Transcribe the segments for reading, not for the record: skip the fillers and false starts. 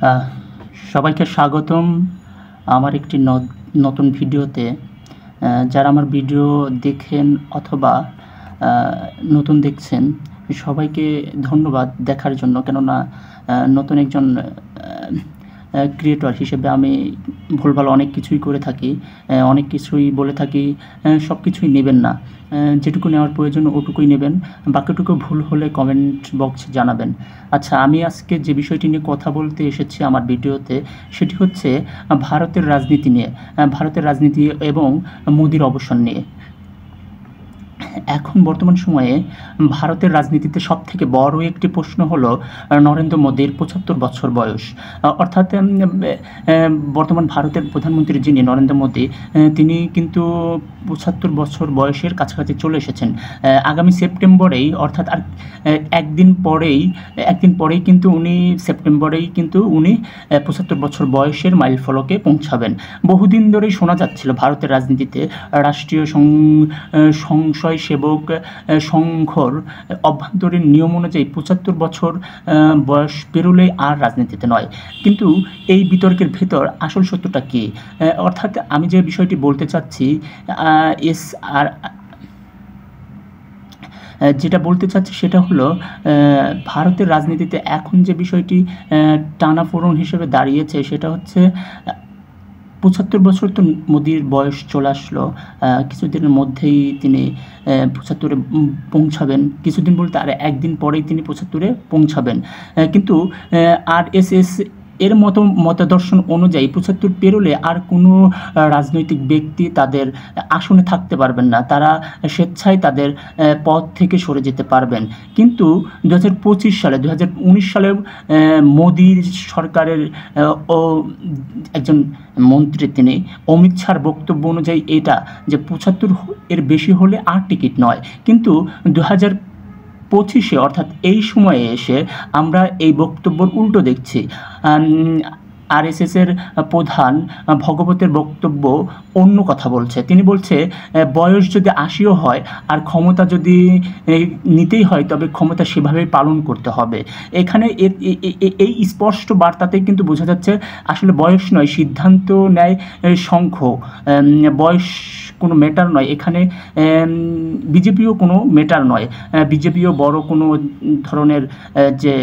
আহ, সবাইকে স্বাগতম আমার একটি নতুন ভিডিওতে। যারা আমার ভিডিও দেখেন অথবা নতুন দেখছেন, সবাইকে ধন্যবাদ দেখার জন্য। কেননা নতুন একজন ক্রিয়েটর হিসেবে আমি ভুলভাল অনেক কিছুই করে থাকি, অনেক কিছুই বলে থাকি। সব কিছুই নেবেন না, যেটুকু নেওয়ার প্রয়োজন ওটুকুই নেবেন, বাকিটুকু ভুল হলে কমেন্ট বক্সে জানাবেন। আচ্ছা, আমি আজকে যে বিষয়টি নিয়ে কথা বলতে এসেছি আমার ভিডিওতে, সেটি হচ্ছে ভারতের রাজনীতি নিয়ে, ভারতের রাজনীতি এবং মোদির অবসান নিয়ে। এখন বর্তমান সময়ে ভারতের রাজনীতিতে সবথেকে বড় একটি প্রশ্ন হলো নরেন্দ্র মোদির ৭৫ বছর বয়স। অর্থাৎ বর্তমান ভারতের প্রধানমন্ত্রী যিনি নরেন্দ্র মোদি, তিনি কিন্তু ৭৫ বছর বয়সের কাছাকাছি চলে এসেছেন। আগামী সেপ্টেম্বরেই, অর্থাৎ আর একদিন পরেই কিন্তু সেপ্টেম্বরেই কিন্তু উনি ৭৫ বছর বয়সের মাইলফলকে পৌঁছাবেন। বহুদিন ধরেই শোনা যাচ্ছিল ভারতের রাজনীতিতে রাষ্ট্রীয় সংশয় সেবক সংঘর অভ্যন্তরীণ নিয়ম অনুযায়ী ৭৫ বছর বয়স পেরোলেই আর রাজনীতিতে নয়। কিন্তু এই বিতর্কের ভেতর আসল সত্যটা কী? অর্থাৎ আমি যে বিষয়টি বলতে চাচ্ছি, যেটা বলতে চাচ্ছি সেটা হলো ভারতের রাজনীতিতে এখন যে বিষয়টি টানাপোড়েন হিসেবে দাঁড়িয়েছে, সেটা হচ্ছে ৭৫ বছর তো মোদির বয়স চলে আসলো। কিছুদিনের মধ্যেই তিনি ৭৫-এ পৌঁছাবেন। কিছুদিন বলতে আর একদিন পরেই তিনি ৭৫-এ পৌঁছাবেন। কিন্তু আরএসএস এর মতদর্শন অনুযায়ী ৭৫ পেরোলে আর কোনো রাজনৈতিক ব্যক্তি তাদের আসনে থাকতে পারবেন না, তারা স্বেচ্ছায় তাদের পদ থেকে সরে যেতে পারবেন। কিন্তু 2025 সালে 2019 সালে মোদি সরকারের একজন মন্ত্রী, তিনি অমিত শাহর বক্তব্য অনুযায়ী এটা যে ৭৫ এর বেশি হলে আর টিকিট নয়। কিন্তু 2025-এ অর্থাৎ এই সময়ে এসে আমরা এই বক্তব্যর উল্টো দেখছি। আরএসএসের প্রধান ভগবতের বক্তব্য অন্য কথা বলছে। তিনি বলছে বয়স যদি ৮০ও হয় আর ক্ষমতা যদি নিতেই হয়, তবে ক্ষমতা সেভাবেই পালন করতে হবে। এখানে এই স্পষ্ট বার্তাতেই কিন্তু বোঝা যাচ্ছে আসলে বয়স নয়, সিদ্ধান্ত নেয় সংঘ। বয়স কোনো ম্যাটার নয় এখানে, বিজেপিও কোনো ম্যাটার নয়, বিজেপিও বড় কোনো ধরনের যে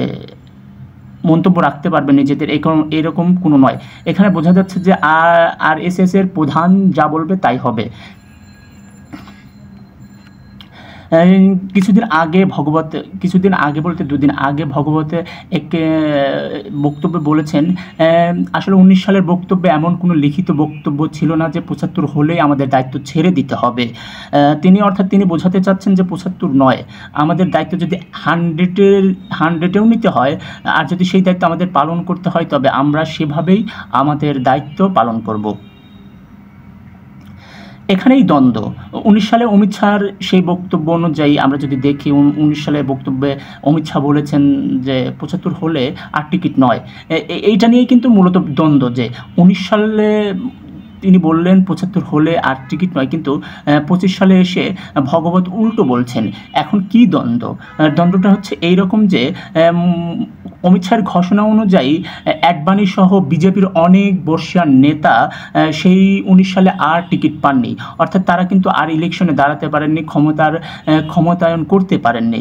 মন্তব্য রাখতে পারবে নিজেদের, এরকম কোনো নয়। এখানে বোঝা যাচ্ছে যে আরএসএসের প্রধান যা বলবে তাই হবে। কিছুদিন আগে বলতে 2 দিন আগে ভগবত এক বক্তব্যে বলেছেন, আসলে 19 সালের বক্তব্যে এমন কোনো লিখিত বক্তব্য ছিল না যে ৭৫ হলেই আমাদের দায়িত্ব ছেড়ে দিতে হবে। তিনি বোঝাতে চাচ্ছেন যে ৭৫ নয়, আমাদের দায়িত্ব যদি 100-এও নিতে হয়, আর যদি সেই দায়িত্ব আমাদের পালন করতে হয়, তবে আমরা সেভাবেই আমাদের দায়িত্ব পালন করব। এখানেই দ্বন্দ্ব। 19 সালে অমিত শাহর সেই বক্তব্য অনুযায়ী আমরা যদি দেখি, 19 সালের বক্তব্যে অমিত শাহ বলেছেন যে ৭৫ হলে আর টিকিট নয়। এইটা নিয়েই কিন্তু মূলত দ্বন্দ্ব, যে 19 সালে তিনি বললেন ৭৫ হলে আর টিকিট নয়, কিন্তু 25 সালে এসে ভগবত উল্টো বলছেন। এখন কি দ্বন্দ্ব? দ্বন্দ্বটা হচ্ছে এইরকম যে অমিত শাহের ঘোষণা অনুযায়ী অ্যাডবাণী সহ বিজেপির অনেক বর্ষিয়ান নেতা সেই 19 সালে আর টিকিট পাননি, অর্থাৎ তারা কিন্তু আর ইলেকশনে দাঁড়াতে পারেননি, ক্ষমতায়ন করতে পারেননি।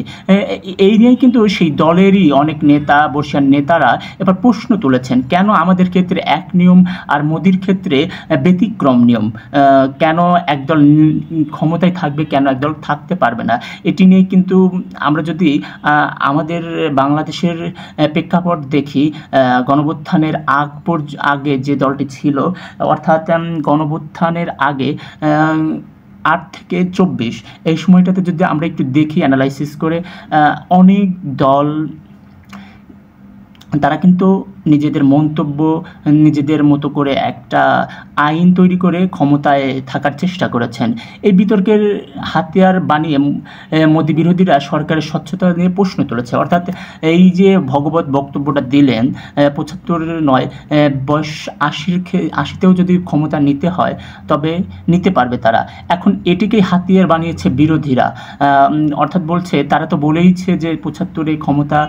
এই নিয়েই কিন্তু সেই দলেরই অনেক নেতা, বর্ষিয়ান নেতারা এবার প্রশ্ন তুলেছেন, কেন আমাদের ক্ষেত্রে এক নিয়ম আর মোদির ক্ষেত্রে ব্যতিক্রম নিয়ম? কেন একদল ক্ষমতায় থাকবে, কেন একদল থাকতে পারবে না? এটি নিয়ে কিন্তু আমরা যদি আমাদের বাংলাদেশের প্রেক্ষাপট দেখি, গণঅভ্যুত্থানের আগে যে দলটি ছিল, অর্থাৎ গণঅভ্যুত্থানের আগে 8 থেকে 24 এই সময়টাতে যদি আমরা একটু দেখি অ্যানালাইসিস করে, অনেক দল তারা কিন্তু নিজেদের মন্তব্য, নিজেদের মতো করে একটা আইন তৈরি করে ক্ষমতায় থাকার চেষ্টা করেছেন। এই বিতর্কের হাতিয়ার বানিয়ে মোদি বিরোধীরা সরকারের স্বচ্ছতা নিয়ে প্রশ্ন তুলেছে। অর্থাৎ এই যে ভগবত বক্তব্যটা দিলেন, ৭৫ নয়, বয়স ৮০তেও যদি ক্ষমতা নিতে হয়, তবে নিতে পারবে তারা। এখন এটিকেই হাতিয়ার বানিয়েছে বিরোধীরা। অর্থাৎ বলছে, তারা তো বলেইছে যে ৭৫-এ ক্ষমতা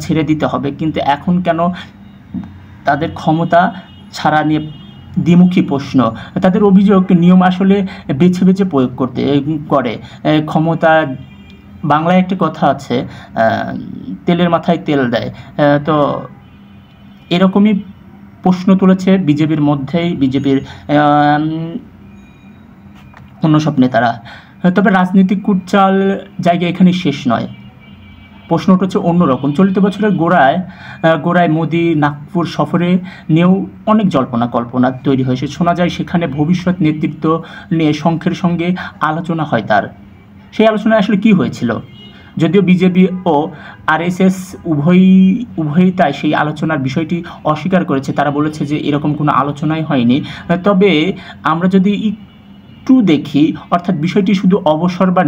ছেড়ে দিতে হবে, কিন্তু এখন কেন তাদের ক্ষমতা ছাড়া নিয়ে দ্বিমুখী প্রশ্ন। তাদের অভিযোগ নিয়ম আসলে বেছে বেছে প্রয়োগ করে ক্ষমতা। বাংলায় একটা কথা আছে, তেলের মাথায় তেল দেয়। তো এরকমই প্রশ্ন তুলেছে বিজেপির মধ্যেই, বিজেপির অন্য সব নেতারা। তবে রাজনৈতিক কুটচাল জায়গা এখানে শেষ নয়। প্রশ্নটা হচ্ছে অন্যরকম। চলিত বছরের গোড়ায় মোদি নাগপুর সফরে নিয়েও অনেক জল্পনা কল্পনা তৈরি হয়েছে। শোনা যায় সেখানে ভবিষ্যৎ নেতৃত্ব নিয়ে শঙ্খের সঙ্গে আলোচনা হয় তার। সেই আলোচনায় আসলে কী হয়েছিল? যদিও বিজেপি ও আরএসএস উভয়ই তাই সেই আলোচনার বিষয়টি অস্বীকার করেছে। তারা বলেছে যে এরকম কোনো আলোচনাই হয়নি। তবে আমরা যদি একটু দেখি, অর্থাৎ বিষয়টি শুধু অবসর বা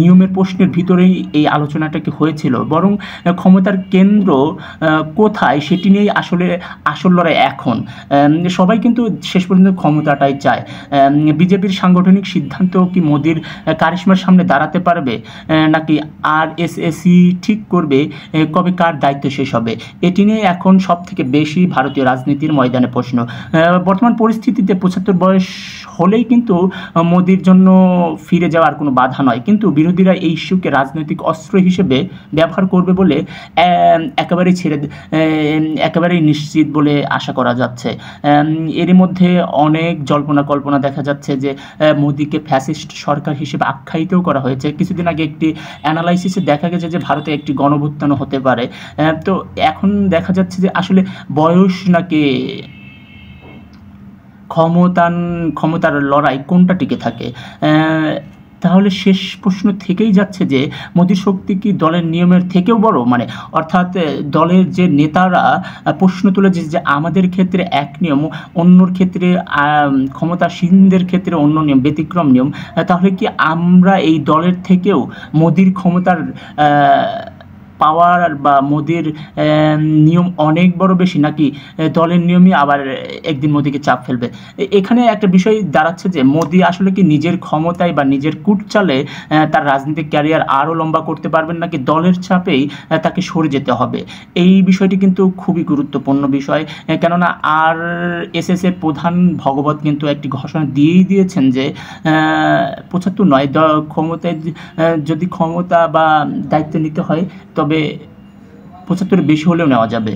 নিয়মের প্রশ্নের ভিতরেই এই আলোচনাটা হয়েছিল, বরং ক্ষমতার কেন্দ্র কোথায় সেটি নিয়েই আসল লড়াই এখন। সবাই কিন্তু শেষ পর্যন্ত ক্ষমতাটাই চায়। বিজেপির সাংগঠনিক সিদ্ধান্ত কি মোদির কারিশমার সামনে দাঁড়াতে পারবে, নাকি আরএসএসই ঠিক করবে কবে কার দায়িত্ব শেষ হবে? এটি নিয়ে এখন সব থেকে বেশি ভারতীয় রাজনীতির ময়দানে প্রশ্ন। বর্তমান পরিস্থিতিতে ৭৫ বয়স হলেই কিন্তু মোদির জন্য ফিরে যাওয়ার কোনো বাধা নয়, কিন্তু বিরোধীরা এই ইস্যুকে রাজনৈতিক অস্ত্র হিসেবে ব্যবহার করবে বলে একেবারেই নিশ্চিত বলে আশা করা যাচ্ছে। এরই মধ্যে অনেক জল্পনা কল্পনা দেখা যাচ্ছে যে মোদিকে ফ্যাসিস্ট সরকার হিসেবে আখ্যায়িতও করা হয়েছে। কিছুদিন আগে একটি অ্যানালাইসিসে দেখা গেছে যে ভারতে একটি গণভুত্থানও হতে পারে। তো এখন দেখা যাচ্ছে যে আসলে বয়স নাকি ক্ষমতার লড়াই কোনটা টিকে থাকে? তাহলে শেষ প্রশ্ন থেকেই যাচ্ছে যে মোদির শক্তি কি দলের নিয়মের থেকেও বড়? অর্থাৎ দলের যে নেতারা প্রশ্ন তুলেছে যে আমাদের ক্ষেত্রে এক নিয়ম, অন্যর ক্ষেত্রে ক্ষমতাসীনদের ক্ষেত্রে অন্য নিয়ম, ব্যতিক্রম নিয়ম। তাহলে কি আমরা এই দলের থেকেও মোদির ক্ষমতার পাওয়ার বা মোদির নিয়ম অনেক বড় বেশি, নাকি দলের নিয়মই আবার একদিন মোদিকে চাপ ফেলবে? এখানে একটা বিষয় দাঁড়াচ্ছে যে মোদি আসলে কি নিজের ক্ষমতায় বা নিজের কুটচালে তার রাজনৈতিক ক্যারিয়ার আরও লম্বা করতে পারবেন, নাকি দলের চাপেই তাকে সরে যেতে হবে? এই বিষয়টি কিন্তু খুবই গুরুত্বপূর্ণ বিষয়। কেননা আরএসএস এর প্রধান ভগবত কিন্তু একটি ঘোষণা দিয়েই দিয়েছেন যে ৭৫ নয়, ক্ষমতায় যদি ক্ষমতা বা দায়িত্ব নিতে হয় তবে ৭৫ বেশি হলেও নেওয়া যাবে।